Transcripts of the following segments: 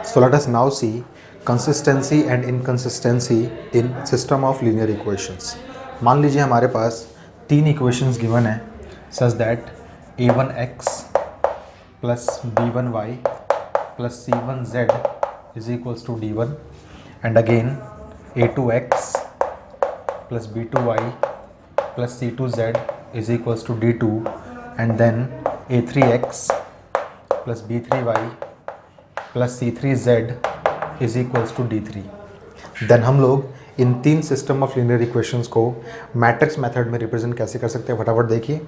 So let us now see consistency and inconsistency in system of linear equations. मान लीजिए हमारे पास तीन equations given है such that a1x plus b1y plus c1z is equals to d1 and again a2x plus b2y plus c2z is equals to d2 and then a3x plus b3y plus c3z is equals to d3. Then हम लोग इन तीन system of linear equations को matrix method में represent कैसे कर सकते हैं फटाफट देखिए.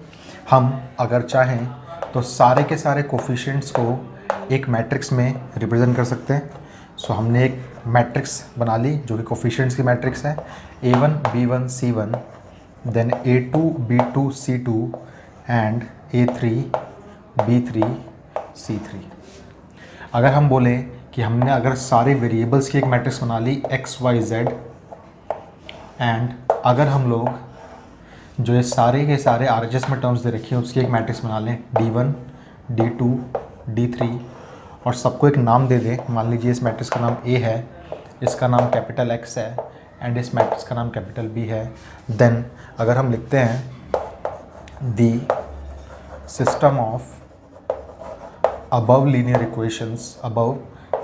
हम अगर चाहें तो सारे के सारे कोफिशिएंट्स को एक मैट्रिक्स में रिप्रेजेंट कर सकते हैं. सो हमने एक मैट्रिक्स बना ली जो कि कोफिशिएंट्स की मैट्रिक्स है a1 b1 c1 then a2 b2 c2 and a3 b3 c3. अगर हम बोले कि हमने अगर सारे वेरिएबल्स की एक मैट्रिक्स बना ली x y z एंड अगर हम लोग जो ये सारे के सारे RHS में टर्म्स दे रखी हैं उसकी एक मैट्रिक्स बना लें d1 d2 d3 और सबको एक नाम दे दें. मान लीजिए इस मैट्रिक्स का नाम A है, इसका नाम कैपिटल X है एंड इस मैट्रिक्स का नाम कैपिटल B है. देन अगर हम लिखते हैं the system of above linear equations above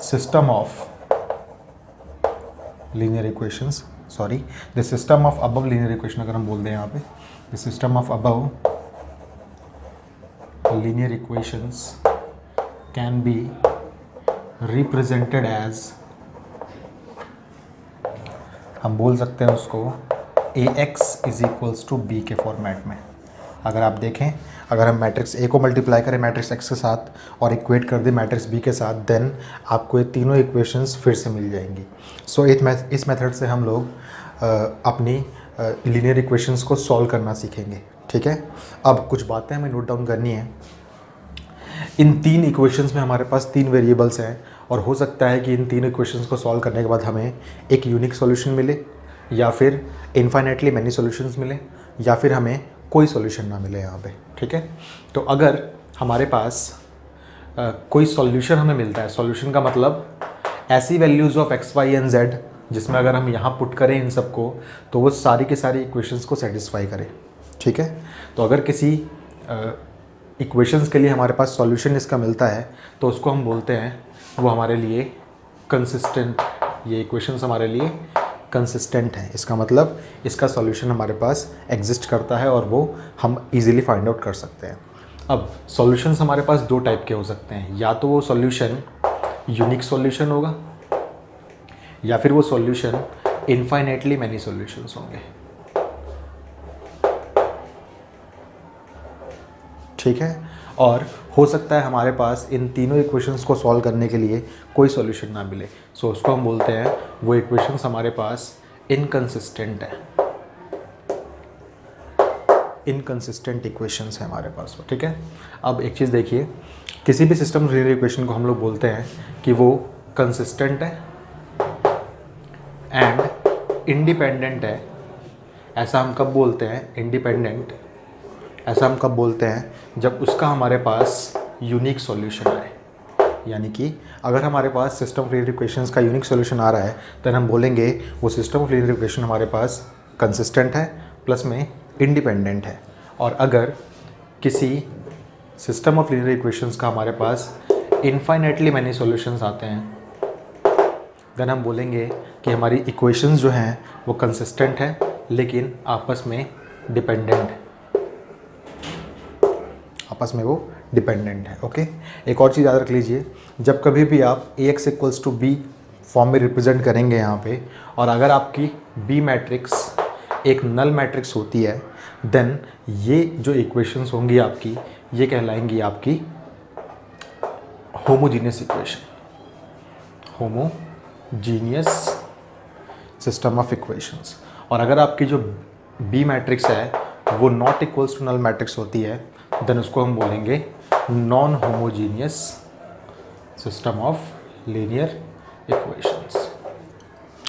system of linear equations sorry the system of above linear equation अगर हम बोल दें यहाँ पे the system of above linear equations can be represented as हम बोल सकते हैं उसको ax is equals to b के फॉर्मेट में. अगर आप देखें अगर हम मैट्रिक्स A को मल्टीप्लाई करें मैट्रिक्स X के साथ और इक्वेट कर दें मैट्रिक्स B के साथ देन आपको ये तीनों इक्वेशंस फिर से मिल जाएंगी. सो इस मेथड से हम लोग अपनी लीनियर इक्वेशंस को सॉल्व करना सीखेंगे. ठीक है, अब कुछ बातें हमें नोट डाउन करनी है. इन तीन इक्वेशंस में हमारे पास तीन वेरिएबल्स हैं और हो सकता है कि इन तीन इक्वेशंस को सॉल्व करने के बाद हमें एक यूनिक सॉल्यूशन मिले या फिर इन्फाइनेटली मैनी सॉल्यूशंस मिले या फिर हमें कोई सॉल्यूशन ना मिले यहाँ पे. ठीक है, तो अगर हमारे पास कोई सॉल्यूशन हमें मिलता है, सॉल्यूशन का मतलब ऐसी values of x y and z जिसमें अगर हम यहाँ पुट करें इन सबको तो वो सारी के सारी इक्वेशंस को सेटिस्फाई करे. ठीक है, तो अगर किसी इक्वेशंस के लिए हमारे पास सॉल्यूशन इसका मिलता है तो उसको हम बोलते हैं वो हमारे लिए कंसिस्टेंट, ये इक्वेशंस हमारे लिए कंसिस्टेंट है. इसका मतलब इसका सॉल्यूशन हमारे पास एग्जिस्ट करता है और वो हम इजीली फाइंड आउट कर सकते हैं. अब सॉल्यूशंस हमारे पास दो टाइप के हो सकते हैं, या तो वो सॉल्यूशन यूनिक सॉल्यूशन होगा या फिर वो सॉल्यूशन इनफाइनाइटली मैनी सॉल्यूशंस होंगे. ठीक है, और हो सकता है हमारे पास इन तीनों इक्वेशंस को सॉल्व करने के लिए कोई सॉल्यूशन ना मिले. सो उसको हम बोलते हैं वो इक्वेशंस हमारे पास इनकंसिस्टेंट है, इनकंसिस्टेंट इक्वेशंस है हमारे पास. ठीक है, अब एक चीज़ देखिए, किसी भी सिस्टम लीनियर इक्वेशन को हम लोग बोलते हैं कि वो कंसिस्टेंट है एंड इंडिपेंडेंट है. ऐसा हम कब बोलते हैं इंडिपेंडेंट, ऐसा हम कब बोलते हैं जब उसका हमारे पास यूनिक सॉल्यूशन आए. यानी कि अगर हमारे पास सिस्टम ऑफ लीनियर इक्वेशंस का यूनिक सॉल्यूशन आ रहा है तो हम बोलेंगे वो सिस्टम ऑफ लीनियर इक्वेशन हमारे पास कंसिस्टेंट है प्लस में इंडिपेंडेंट है. और अगर किसी सिस्टम ऑफ लीनियर इक्वेशंस का हमारे पास इनफाइनाइटली मैनी सॉल्यूशंस आते हैं देन हम बोलेंगे कि हमारी इक्वेशंस जो हैं वो कंसिस्टेंट है लेकिन आपस में डिपेंडेंट है, आपस में वो डिपेंडेंट है. ओके, एक और चीज़ याद रख लीजिए, जब कभी भी आप ax equals to b form में रिप्रेजेंट करेंगे यहाँ पे और अगर आपकी b मैट्रिक्स एक नल मैट्रिक्स होती है देन ये जो इक्वेशंस होंगी आपकी ये कहलाएंगी आपकी homogeneous equation, homogeneous system of equations. और अगर आपकी जो b मैट्रिक्स है वो not equals to null matrix होती है देन उसको हम बोलेंगे non homogeneous system of linear equations.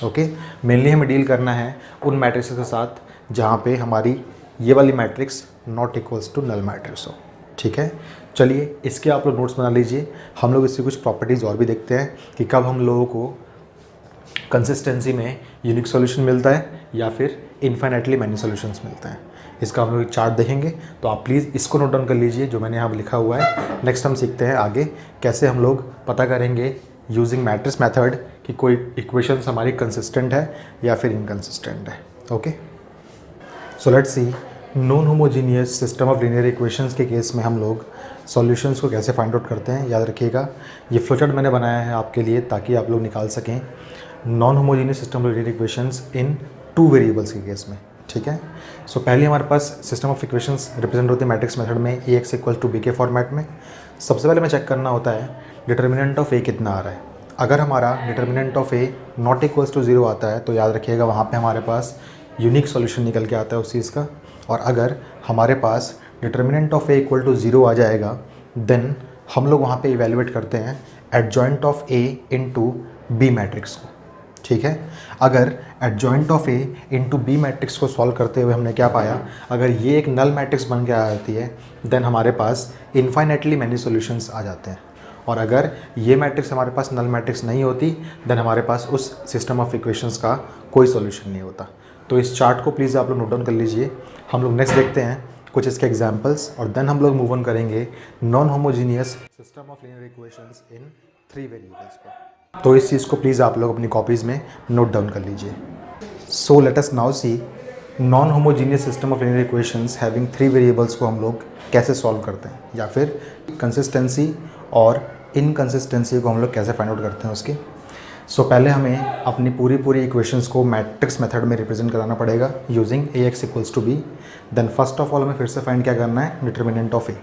Okay, mainly हमें डील करना है उन मैट्रिक्स के साथ जहाँ पे हमारी ये वाली matrix not equals to null matrix हो. ठीक है, चलिए इसके आप लोग नोट्स बना लीजिए। हम लोग इससे कुछ प्रॉपर्टीज़ और भी देखते हैं कि कब हम लोगों को कंसिस्टेंसी में यूनिक सॉल्यूशन मिलता है या फिर इन्फाइनाइटली मैनी सॉल्यूशंस मिलते हैं। इसका हम लोग एक चार्ट देखेंगे, तो आप प्लीज़ इसको नोट डाउन कर लीजिए जो मैंने यहाँ पर लिखा हुआ है। नेक्स्ट हम सीखते हैं आगे कैसे हम लोग पता करेंगे यूजिंग मैट्रिक्स मेथड कि कोई इक्वेशंस हमारी कंसिस्टेंट है या फिर इनकंसिस्टेंट है। Okay, so let's see non homogeneous system of linear equations के केस में हम लोग सॉल्यूशंस को कैसे फाइंड आउट करते हैं। याद रखिएगा ये फ्लोचार्ट मैंने बनाया है आपके लिए ताकि आप लोग निकाल सकें non homogeneous system of linear equations in 2 variables के केस में। ठीक है, सो पहले हमारे पास सिस्टम ऑफ इक्वेशंस रिप्रेजेंट होते हैं मैट्रिक्स मेथड में Ax इक्वल टू बी के फॉर्मेट में। सबसे पहले हमें चेक करना होता है डिटर्मिनेंट ऑफ ए कितना आ रहा है। अगर हमारा determinant of A not equals to 0 आता है तो याद रखिएगा वहाँ पे हमारे पास यूनिक सॉल्यूशन निकल के आता है उस चीज़ का। और अगर हमारे पास determinant of A equal to 0 आ जाएगा देन हम लोग वहाँ पे इवेल्युएट करते हैं adjoint of A into B matrix को। ठीक है, अगर adjoint of A into B matrix को सॉल्व करते हुए हमने क्या पाया, अगर ये एक नल मैट्रिक्स बन के आ जाती है देन हमारे पास इन्फाइनेटली मैनी सॉल्यूशंस आ जाते हैं। और अगर ये मैट्रिक्स हमारे पास नल मैट्रिक्स नहीं होती देन हमारे पास उस सिस्टम ऑफ इक्वेशंस का कोई सॉल्यूशन नहीं होता। तो इस चार्ट को प्लीज़ आप लोग नोट डाउन कर लीजिए। हम लोग नेक्स्ट देखते हैं कुछ इसके एग्जांपल्स और देन हम लोग मूव ऑन करेंगे non homogeneous system of linear equations in 3 variables पर। तो इस चीज़ को प्लीज़ आप लोग अपनी कॉपीज़ में नोट डाउन कर लीजिए। So let us now see non homogeneous system of linear equations having 3 variables को हम लोग कैसे सॉल्व करते हैं या फिर कंसिस्टेंसी और इनकंसिस्टेंसी को हम लोग कैसे फाइंड आउट करते हैं उसकी। सो पहले हमें अपनी पूरी इक्वेशंस को मैट्रिक्स मेथड में रिप्रेजेंट कराना पड़ेगा using Ax equals to B. Then first of all हमें फिर से फाइंड क्या करना है, डिटर्मिनेंट ऑफ ए।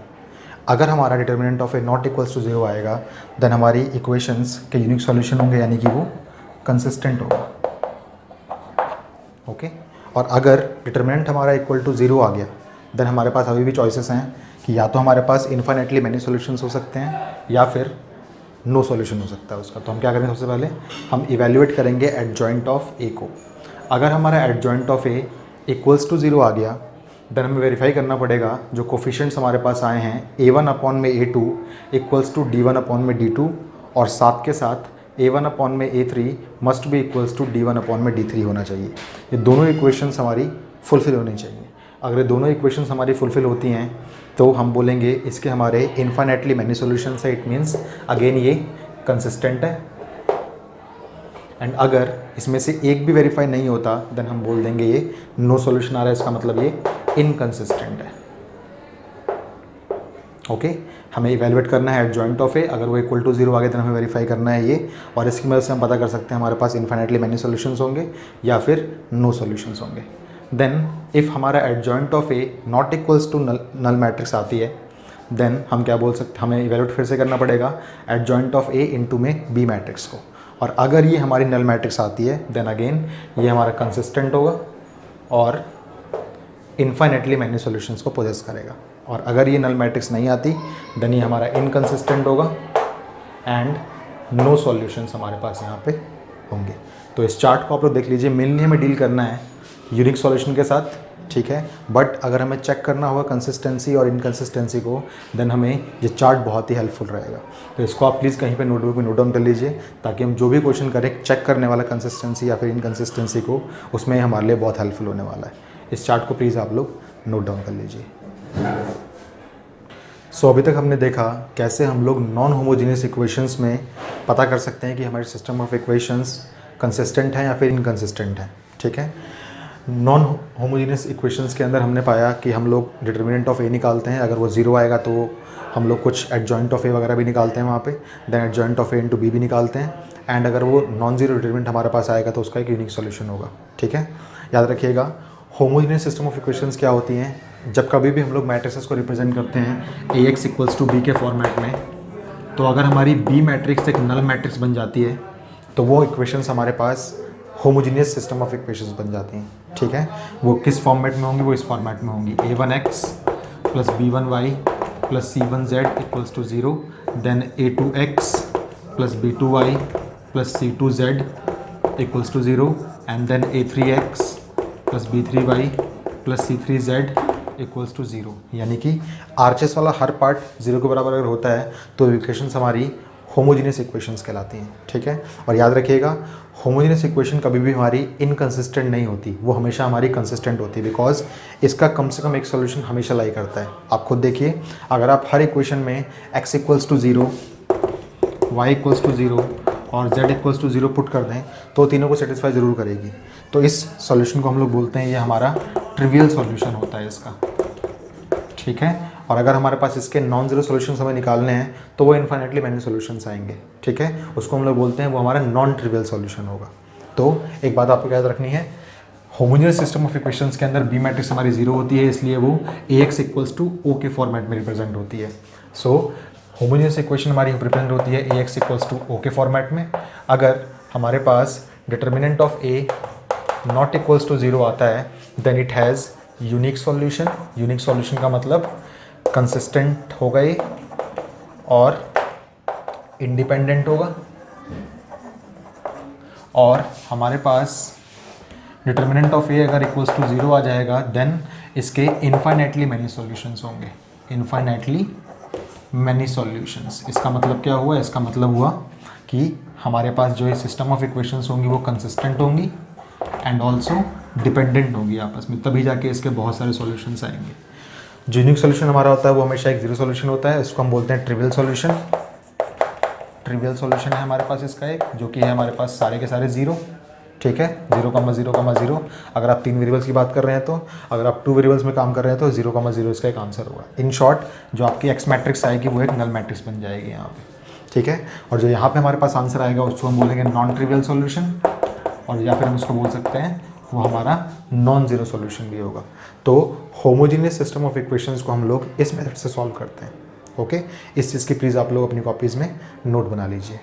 अगर हमारा determinant of A not equals to 0 आएगा देन हमारी इक्वेशंस के यूनिक सॉल्यूशन होंगे यानी कि वो कंसिस्टेंट होगा। ओके, और अगर डिटर्मिनेंट हमारा इक्वल टू 0 आ गया देन हमारे पास अभी भी चॉइसेस हैं कि या तो हमारे पास इन्फाइनेटली मैनी सॉल्यूशंस हो सकते हैं या फिर नो सॉल्यूशन हो सकता है उसका। तो हम क्या करेंगे, सबसे पहले हम इवेल्युएट करेंगे एडजॉइंट ऑफ ए को। अगर हमारा adjoint of A equals to 0 आ गया देन हमें वेरीफाई करना पड़ेगा जो कोफिशिएंट्स हमारे पास आए हैं a1 अपॉन में a2 equals to d1 upon में d2 और साथ के साथ a1 अपॉन में a3 must be equals to d1 upon में d3 होना चाहिए। ये दोनों इक्वेशंस हमारी फुलफिल होनी चाहिए। अगर ये दोनों इक्वेशंस हमारी फुलफिल होती हैं तो हम बोलेंगे इसके हमारे इन्फाइनेटली मैनी सॉल्यूशंस है। इट मीन्स अगेन ये कंसिस्टेंट है। एंड अगर इसमें से एक भी वेरीफाई नहीं होता देन हम बोल देंगे ये नो सॉल्यूशन आ रहा है, इसका मतलब ये इनकंसिस्टेंट है। ओके, हमें इवेल्युएट करना है एडजॉइंट ऑफ ए। अगर वो इक्वल टू 0 आ गया देन हमें वेरीफाई करना है ये, और इसकी मदद से हम पता कर सकते हैं हमारे पास इन्फाइनेटली मैनी सॉल्यूशंस होंगे या फिर नो सॉल्यूशंस होंगे। देन इफ़ हमारा adjoint of A not equals to null matrix आती है देन हम क्या बोल सकते, हमें इवेल्युएट फिर से करना पड़ेगा एडजॉइंट ऑफ ए इनटू में बी मैट्रिक्स को। और अगर ये हमारी नल मैट्रिक्स आती है देन अगेन ये हमारा कंसिस्टेंट होगा और इन्फाइनेटली मैनी सॉल्यूशंस को पोजेस करेगा। और अगर ये नल मैट्रिक्स नहीं आती देन ये हमारा इनकंसिस्टेंट होगा एंड नो सॉल्यूशंस हमारे पास यहाँ पे होंगे। तो इस चार्ट को आप लोग देख लीजिए। मेनली हमें डील करना है यूनिक सॉल्यूशन के साथ, ठीक है, बट अगर हमें चेक करना होगा कंसिस्टेंसी और इनकंसिस्टेंसी को देन हमें ये चार्ट बहुत ही हेल्पफुल रहेगा। तो इसको आप प्लीज़ कहीं पे नोटबुक में नोट डाउन कर लीजिए ताकि हम जो भी क्वेश्चन करें चेक करने वाला कंसिस्टेंसी या फिर इनकंसिस्टेंसी को, उसमें हमारे लिए बहुत हेल्पफुल होने वाला है। इस चार्ट को प्लीज़ आप लोग नोट डाउन कर लीजिए। सो अभी तक हमने देखा कैसे हम लोग नॉन होमोजीनियस इक्वेशंस में पता कर सकते हैं कि हमारे सिस्टम ऑफ इक्वेशंस कंसिस्टेंट है या फिर इनकंसिस्टेंट है। ठीक है, नॉन होमोजीनियस इक्वेशंस के अंदर हमने पाया कि हम लोग डिटर्मिनेंट ऑफ ए निकालते हैं। अगर वो 0 आएगा तो हम लोग कुछ एडजॉइंट ऑफ ए वगैरह भी निकालते हैं वहाँ पे, then adjoint of A into B भी निकालते हैं। एंड अगर वो नॉन जीरो डिटर्मिनेंट हमारे पास आएगा तो उसका एक यूनिक सॉल्यूशन होगा। ठीक है, याद रखिएगा होमोजीनियस सिस्टम ऑफ इक्वेशंस क्या होती हैं, जब कभी भी हम लोग मैट्रिसेस को रिप्रेजेंट करते हैं Ax इक्वल्स टू बी के फॉर्मेट में, तो अगर हमारी बी मैट्रिक्स एक नल मैट्रिक्स बन जाती है तो वो इक्वेशंस हमारे पास होमोजीनियस सिस्टम ऑफ इक्वेशंस बन जाती हैं। ठीक है, वो किस फॉर्मेट में होंगी, वो इस फॉर्मेट में होंगी a1x plus b1y plus c1z equals to 0, then a2x plus b2y plus c2z equals to 0 and then a3x plus b3y plus c3z equals to zero, यानी कि आरचेस वाला हर पार्ट ज़ीरो के बराबर अगर होता है तो इक्वेशंस हमारी होमोजेनियस इक्वेशंस कहलाती हैं, ठीक है। और याद रखिएगा होमोजेनियस इक्वेशन कभी भी हमारी इनकंसिस्टेंट नहीं होती, वो हमेशा हमारी कंसिस्टेंट होती है, बिकॉज इसका कम से कम एक सोल्यूशन हमेशा लाई करता है। आप खुद देखिए, अगर आप हर इक्वेशन में x equals to zero, y equals to zero और z equals to zero put कर दें तो तीनों को सेटिस्फाई ज़रूर करेगी। तो इस सॉल्यूशन को हम लोग बोलते हैं ये हमारा ट्रिवियल सॉल्यूशन होता है इसका, ठीक है। और अगर हमारे पास इसके नॉन ज़ीरो सॉल्यूशंस हमें निकालने हैं तो वो इन्फाइनेटली मैनी सॉल्यूशंस आएंगे, ठीक है। उसको हम लोग बोलते हैं वो हमारा नॉन ट्रिवियल सॉल्यूशन होगा। तो एक बात आपको याद रखनी है, होमोजेनियस सिस्टम ऑफ इक्वेशंस के अंदर बी मैट्रिक्स हमारी जीरो होती है, इसलिए वो Ax इक्वल्स टू O के फॉर्मेट में रिप्रेजेंट होती है। सो होमोजेनियस इक्वेशन हमारी रिप्रेजेंट होती है Ax इक्वल्स टू O के फॉर्मेट में। अगर हमारे पास determinant of A not equals to zero आता है then it has unique solution. Unique solution का मतलब कंसिस्टेंट होगा ये और इंडिपेंडेंट होगा। और हमारे पास डिटर्मिनेंट ऑफ ए अगर इक्वल्स टू ज़ीरो आ जाएगा देन इसके इनफाइनाइटली मैनी सॉल्यूशंस होंगे, इनफाइनाइटली मैनी सॉल्यूशंस। इसका मतलब क्या हुआ? इसका मतलब हुआ कि हमारे पास जो ये सिस्टम ऑफ इक्वेशंस होंगी वो कंसिस्टेंट होंगी एंड ऑल्सो डिपेंडेंट होंगी आपस में, तभी जाके इसके बहुत सारे सॉल्यूशंस आएंगे। जो यूनिक सॉल्यूशन हमारा होता है वो हमेशा एक जीरो सॉल्यूशन होता है, इसको हम बोलते हैं ट्रिवियल सॉल्यूशन। ट्रिवियल सॉल्यूशन है हमारे पास इसका एक, जो कि है हमारे पास सारे के सारे ज़ीरो, ठीक है। 0,0,0 अगर आप 3 वेरिएबल्स की बात कर रहे हैं तो, अगर आप 2 वेरिएबल्स में काम कर रहे हैं तो 0,0 इसका एक आंसर होगा। इन शॉर्ट जो आपकी एक्स मैट्रिक्स आएगी वो एक नल मैट्रिक्स बन जाएगी यहाँ पे, ठीक है। और जो यहाँ पे हमारे पास आंसर आएगा उसको हम बोलेंगे नॉन ट्रिवियल सॉल्यूशन, और या फिर हम उसको बोल सकते हैं वो हमारा नॉन ज़ीरो सॉल्यूशन भी होगा। तो होमोजेनियस सिस्टम ऑफ इक्वेशंस को हम लोग इस मेथड से सॉल्व करते हैं, ओके। इस चीज़ की प्लीज़ आप लोग अपनी कॉपीज़ में नोट बना लीजिए।